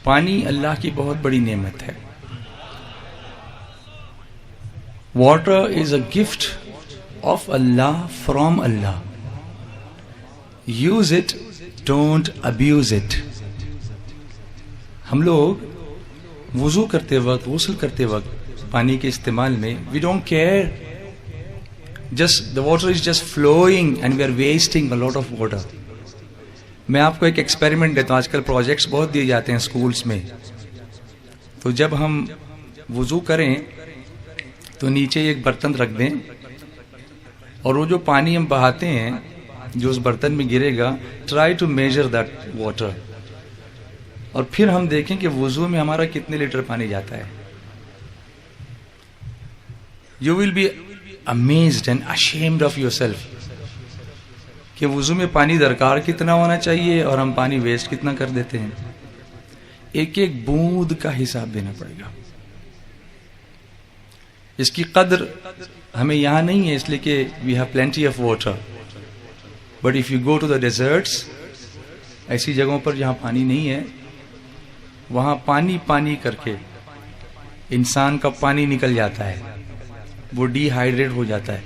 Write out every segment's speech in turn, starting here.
پانی اللہ کی بہت بڑی نعمت ہے. Water is a gift of Allah from Allah. Use it, don't abuse it. ہم لوگ وضو کرتے وقت, غسل کرتے وقت پانی کے استعمال میں we don't care, just the water is just flowing and we are wasting a lot of water. میں آپ کو ایک ایکسپیریمنٹ دیتا ہوں. آج کل پروجیکٹس بہت دیے جاتے ہیں اسکولس میں. تو جب ہم وضو کریں تو نیچے ایک برتن رکھ دیں, اور وہ جو پانی ہم بہاتے ہیں جو اس برتن میں گرے گا, try to measure that water, اور پھر ہم دیکھیں کہ وضو میں ہمارا کتنے لیٹر پانی جاتا ہے. You will be amazed and ashamed of yourself کہ وضو میں پانی درکار کتنا ہونا چاہیے اور ہم پانی ویسٹ کتنا کر دیتے ہیں. ایک ایک بوند کا حساب دینا پڑے گا. اس کی قدر ہمیں یہاں نہیں ہے اس لیے کہ we have plenty of water, but if you go to the deserts, ایسی جگہوں پر جہاں پانی نہیں ہے, وہاں پانی پانی کر کے انسان کا پانی نکل جاتا ہے, وہ ڈی ہائیڈریٹ ہو جاتا ہے.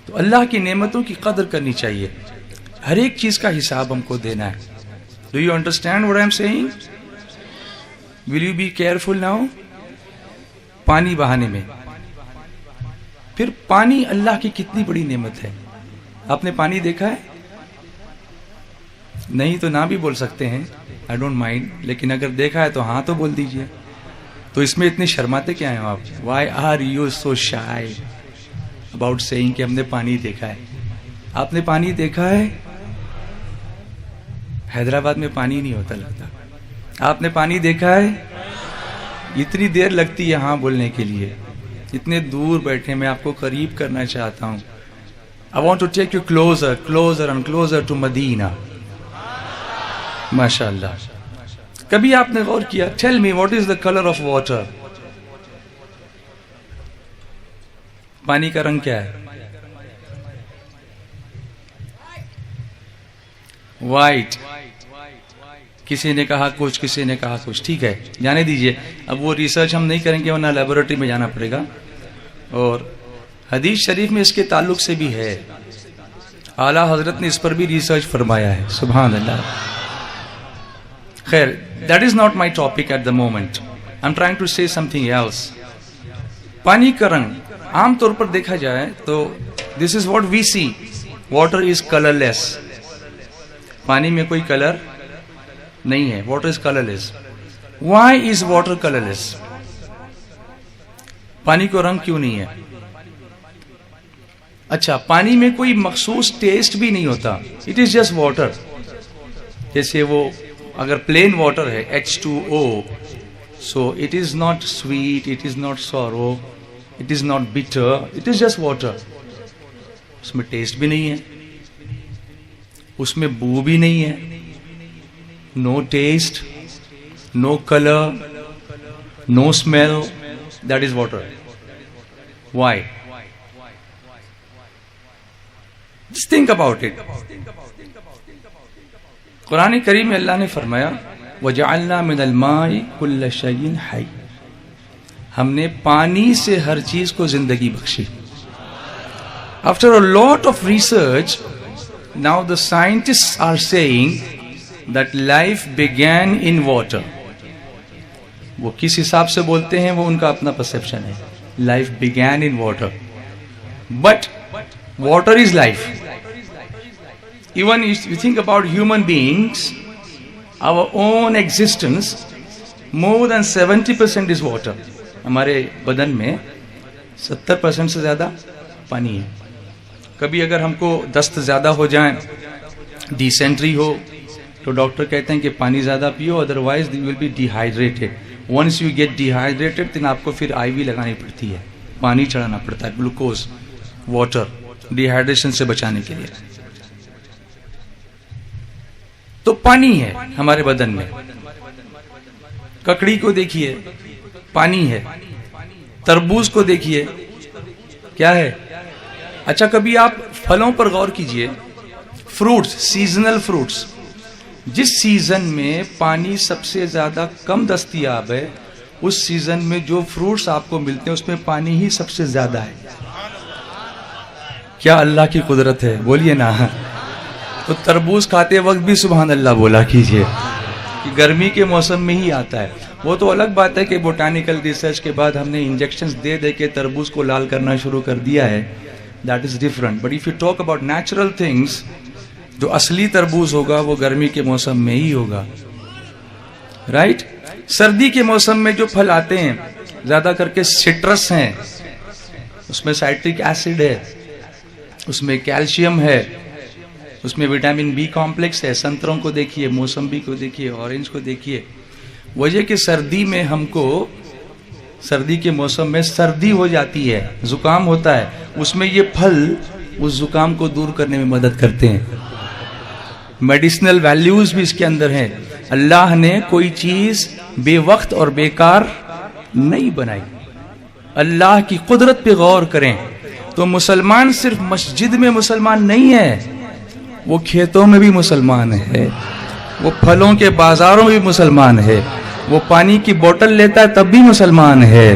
تو اللہ کی نعمتوں کی قدر کرنی چاہیے. ہر ایک چیز کا حساب ہم کو دینا ہے. Do you understand what I am saying? Will you be careful now? پانی بہانے میں. پھر پانی اللہ کی کتنی بڑی نعمت ہے. آپ نے پانی دیکھا ہے؟ نہیں تو نہ بھی بول سکتے ہیں, آئی ڈونٹ مائنڈ, لیکن اگر دیکھا ہے تو ہاں تو بول دیجئے. تو اس میں اتنے شرماتے کیا ہیں آپ؟ Why are you so shy about saying کہ ہم نے پانی دیکھا ہے. آپ نے پانی دیکھا ہے؟ حیدرآباد میں پانی نہیں ہوتا لگتا. آپ نے پانی دیکھا ہے؟ اتنی دیر لگتی ہے ہاں بولنے کے لیے. اتنے دور بیٹھے, میں آپ کو قریب کرنا چاہتا ہوں. I want to take you closer, closer and closer to Medina. ماشاء اللہ. کبھی آپ نے غور کیا؟ Tell me what is the color of water? پانی کا رنگ کیا ہے؟ وائٹ. کسی نے کہا کچھ, کسی نے کہا کچھ. ٹھیک ہے, جانے دیجئے. اب وہ ریسرچ ہم نہیں کریں گے ورنہ لیبورٹری میں جانا پڑے گا. اور حدیث شریف میں اس کے تعلق سے بھی ہے. اعلیٰ حضرت نے اس پر بھی ریسرچ فرمایا ہے. سبحان اللہ. خیر, that is not my topic at the moment. I'm trying to say something else. پانی کا رنگ عام طور پر دیکھا جائے تو this is what we see. Water is colorless. پانی میں کوئی کلر نہیں ہے. Water is colorless. Why is water colorless? پانی کو رنگ کیوں نہیں ہے؟ اچھا, پانی میں کوئی مخصوص ٹیسٹ بھی نہیں ہوتا. It is just water. جیسے وہ اگر پلین واٹر ہے H2O, so it is not sweet, it is not sour, it is not bitter, it is just water. اس میں ٹیسٹ بھی نہیں ہے, اس میں بو بھی نہیں ہے. No taste, no colour, no smell. That is water. Why? Just think about it. Quran کریم میں اللہ نے فرمایا وَجَعَلْنَا مِنَ الْمَاءِ كُلَّ شَيْءٍ حَيٍّ. ہم نے پانی سے ہر چیز کو زندگی بخشی. After a lot of research, now the scientists are saying that life began in water. وہ کس حساب سے بولتے ہیں وہ ان کا اپنا پرسیپشن ہے. Life began in water. But water is life. Even if you think about human beings, our own existence, more than 70% is water. ہمارے بدن میں 70% سے زیادہ پانی ہے. کبھی اگر ہم کو دست زیادہ ہو جائیں, ڈیسینٹری ہو, تو ڈاکٹر کہتے ہیں کہ پانی زیادہ پیو, otherwise you will be dehydrated. Once you get dehydrated, then آپ کو پھر آئی وی لگانی پڑتی ہے, پانی چڑھانا پڑتا ہے, گلوکوز, واٹر, ڈیہائیڈریشن سے بچانے کے لیے. تو پانی ہے ہمارے بدن میں. ککڑی کو دیکھیے, پانی ہے. تربوز کو دیکھیے, کیا ہے؟ اچھا, کبھی آپ پھلوں پر غور کیجئے, فروٹس, سیزنل فروٹس, جس سیزن میں پانی سب سے زیادہ کم دستیاب ہے اس سیزن میں جو فروٹس آپ کو ملتے ہیں اس میں پانی ہی سب سے زیادہ ہے. کیا اللہ کی قدرت ہے؟ بولیے نا. تو تربوز کھاتے وقت بھی سبحان اللہ بولا کیجئے کہ گرمی کے موسم میں ہی آتا ہے. وہ تو الگ بات ہے کہ بوٹانیکل ریسرچ کے بعد ہم نے انجیکشنز دے دے کے تربوز کو لال کرنا شروع کر دیا ہے. That is different. But if you talk about natural things, جو اصلی تربوز ہوگا وہ گرمی کے موسم میں ہی ہوگا. رائٹ. سردی کے موسم میں جو پھل آتے ہیں زیادہ کر کے سٹرس ہیں، اس میں سائٹرک ایسڈ ہے، اس میں کیلشیم ہے، اس میں وٹامن بی کمپلیکس ہے. سنتروں کو دیکھیے، موسمبی کو دیکھیے، اورنج کو دیکھیے. وجہ کہ سردی میں ہم کو، سردی کے موسم میں سردی ہو جاتی ہے، زکام ہوتا ہے، اس میں یہ پھل اس زکام کو دور کرنے میں مدد کرتے ہیں. میڈیسنل ویلیوز بھی اس کے اندر ہیں. اللہ نے کوئی چیز بے وقت اور بیکار نہیں بنائی. اللہ کی قدرت پہ غور کریں تو مسلمان صرف مسجد میں مسلمان نہیں ہے، وہ کھیتوں میں بھی مسلمان ہے، وہ پھلوں کے بازاروں میں بھی مسلمان ہے، وہ پانی کی بوتل لیتا ہے تب بھی مسلمان ہے،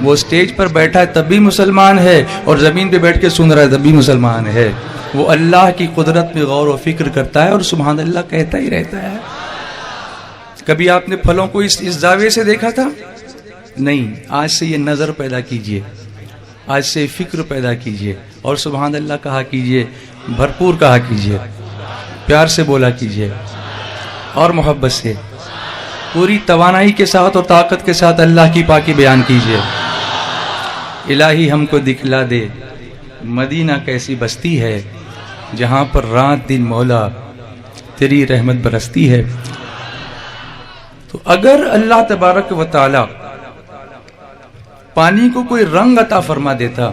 وہ سٹیج پر بیٹھا ہے تب بھی مسلمان ہے، اور زمین پہ بیٹھ کے سن رہا ہے تب بھی مسلمان ہے. وہ اللہ کی قدرت پہ غور و فکر کرتا ہے اور سبحان اللہ کہتا ہی رہتا ہے. کبھی آپ نے پھلوں کو اس زاویے سے دیکھا تھا؟ نہیں. آج سے یہ نظر پیدا کیجئے، آج سے فکر پیدا کیجئے اور سبحان اللہ کہا کیجئے، بھرپور کہا کیجئے، پیار سے بولا کیجئے اور محبت سے، پوری توانائی کے ساتھ اور طاقت کے ساتھ اللہ کی پاکی بیان کیجئے. الہی ہم کو دکھلا دے مدینہ کیسی بستی ہے جہاں پر رات دن مولا تیری رحمت برستی ہے. تو اگر اللہ تبارک و تعالی پانی کو کوئی رنگ عطا فرما دیتا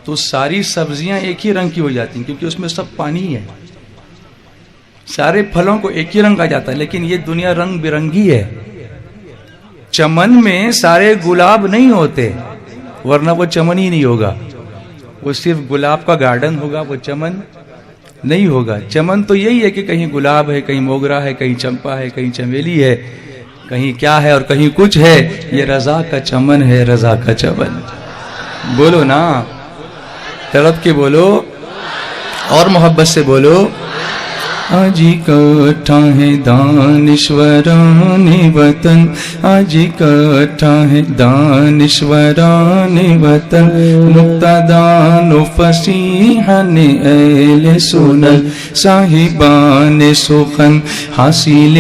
تو ساری سبزیاں ایک ہی رنگ کی ہو جاتی ہیں، کیونکہ اس میں سب پانی ہے. سارے پھلوں کو ایک ہی رنگ آ جاتا ہے، لیکن یہ دنیا رنگ برنگی ہے. چمن میں سارے گلاب نہیں ہوتے، ورنہ وہ چمن ہی نہیں ہوگا. وہ صرف گلاب کا گارڈن ہوگا، وہ چمن نہیں ہوگا. چمن تو یہی ہے کہ کہیں گلاب ہے، کہیں موگرا ہے، کہیں چمپا ہے، کہیں چمیلی ہے، کہیں کیا ہے اور کہیں کچھ ہے. یہ رضا کا چمن ہے، رضا کا چمن. بولو نا، تڑپ کے بولو اور محبت سے بولو. آج اکٹھا ہے دانشوران وطن، آج اکٹھا ہے دانشوران وطن، مقتدان و فصیحان اہل سنن، صاحبان سخن حاصل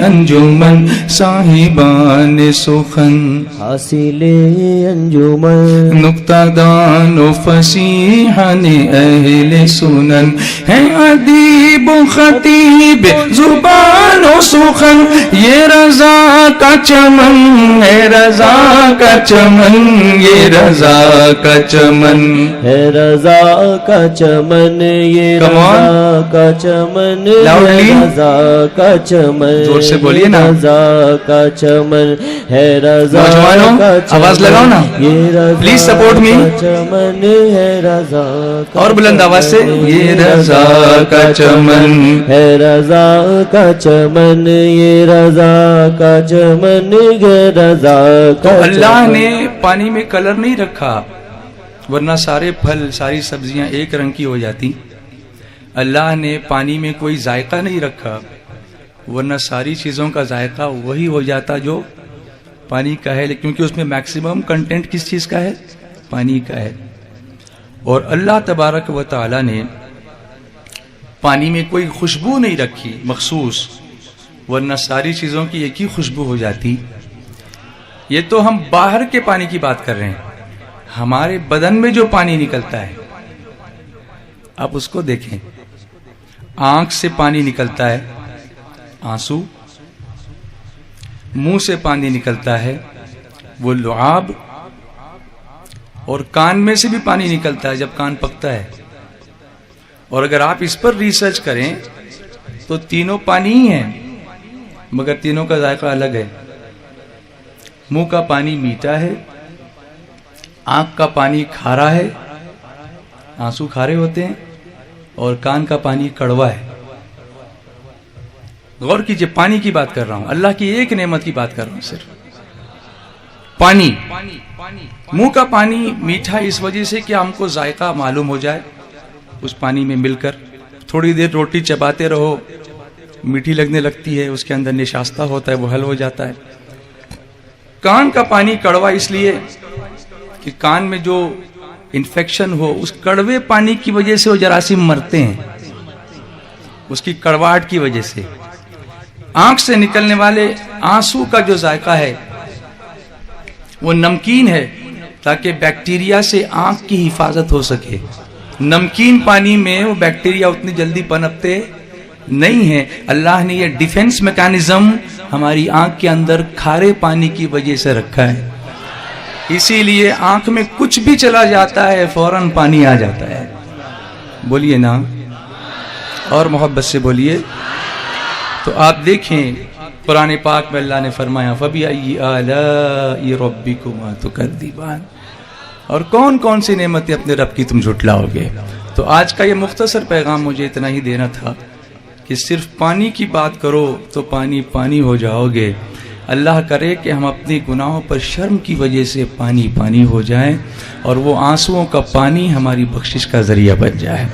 انجمن، صاحبان سخن حاصل انجمن، مقتدان و فصیحان اہل سنن، ہیں ادیب و خطیب زبان و سخن، یہ رضا کا چمن ہے، رضا کا چمن، یہ رضا کا چمن ہے، رضا کا چمن، یہ رضا کا چمن، رضا کا چمن. زور سے بولیے نا. رضا کا چمن ہے، رضا کا چمن. آواز لگاؤ نا، یہ رضا پلیز سپورٹ می. چمن ہے، رضا اور بلند آواز سے، یہ رضا کا چمن ہے، رضا کا چمن، یہ رضا کا چمن، یہ رضا کا تو چمن. اللہ نے پانی میں کلر نہیں رکھا، ورنہ سارے پھل ساری سبزیاں ایک رنگ کی ہو جاتی. اللہ نے پانی میں کوئی ذائقہ نہیں رکھا، ورنہ ساری چیزوں کا ذائقہ وہی ہو جاتا جو پانی کا ہے، کیونکہ اس میں میکسیمم کنٹینٹ کس چیز کا ہے؟ پانی کا ہے. اور اللہ تبارک و تعالی نے پانی میں کوئی خوشبو نہیں رکھی مخصوص، ورنہ ساری چیزوں کی ایک ہی خوشبو ہو جاتی. یہ تو ہم باہر کے پانی کی بات کر رہے ہیں. ہمارے بدن میں جو پانی نکلتا ہے آپ اس کو دیکھیں. آنکھ سے پانی نکلتا ہے، آنسو. منہ سے پانی نکلتا ہے، وہ لعاب. اور کان میں سے بھی پانی نکلتا ہے جب کان پکتا ہے. اور اگر آپ اس پر ریسرچ کریں تو تینوں پانی ہی ہیں، مگر تینوں کا ذائقہ الگ ہے. منہ کا پانی میٹھا ہے، آنکھ کا پانی کھارا ہے، آنسو کھارے ہوتے ہیں، اور کان کا پانی کڑوا ہے. غور کیجئے، پانی کی بات کر رہا ہوں، اللہ کی ایک نعمت کی بات کر رہا ہوں صرف. پانی، منہ کا پانی میٹھا اس وجہ سے کہ ہم کو ذائقہ معلوم ہو جائے اس پانی میں مل کر. تھوڑی دیر روٹی چباتے رہو، میٹھی لگنے لگتی ہے، اس کے اندر نشاستہ ہوتا ہے، وہ حل ہو جاتا ہے. کان کا پانی کڑوا اس لیے کہ کان میں جو انفیکشن ہو، اس کڑوے پانی کی وجہ سے وہ جراثیم مرتے ہیں، اس کی کڑواہٹ کی وجہ سے. آنکھ سے نکلنے والے آنسو کا جو ذائقہ ہے وہ نمکین ہے تاکہ بیکٹیریا سے آنکھ کی حفاظت ہو سکے. نمکین پانی میں وہ بیکٹیریا اتنی جلدی پنپتے نہیں ہیں. اللہ نے یہ ڈیفنس میکانزم ہماری آنکھ کے اندر کھارے پانی کی وجہ سے رکھا ہے، اسی لیے آنکھ میں کچھ بھی چلا جاتا ہے فوراً پانی آ جاتا ہے. بولیے نا، اور محبت سے بولیے. تو آپ دیکھیں قرآن پاک میں اللہ نے فرمایا فَبِأَيِّ آلَاءِ رَبِّكُمَا تُكَذِّبَانِ، اور کون کون سی نعمتیں اپنے رب کی تم جھٹلاؤ گے. تو آج کا یہ مختصر پیغام مجھے اتنا ہی دینا تھا کہ صرف پانی کی بات کرو تو پانی پانی ہو جاؤ گے. اللہ کرے کہ ہم اپنی گناہوں پر شرم کی وجہ سے پانی پانی ہو جائیں اور وہ آنسوؤں کا پانی ہماری بخشش کا ذریعہ بن جائے.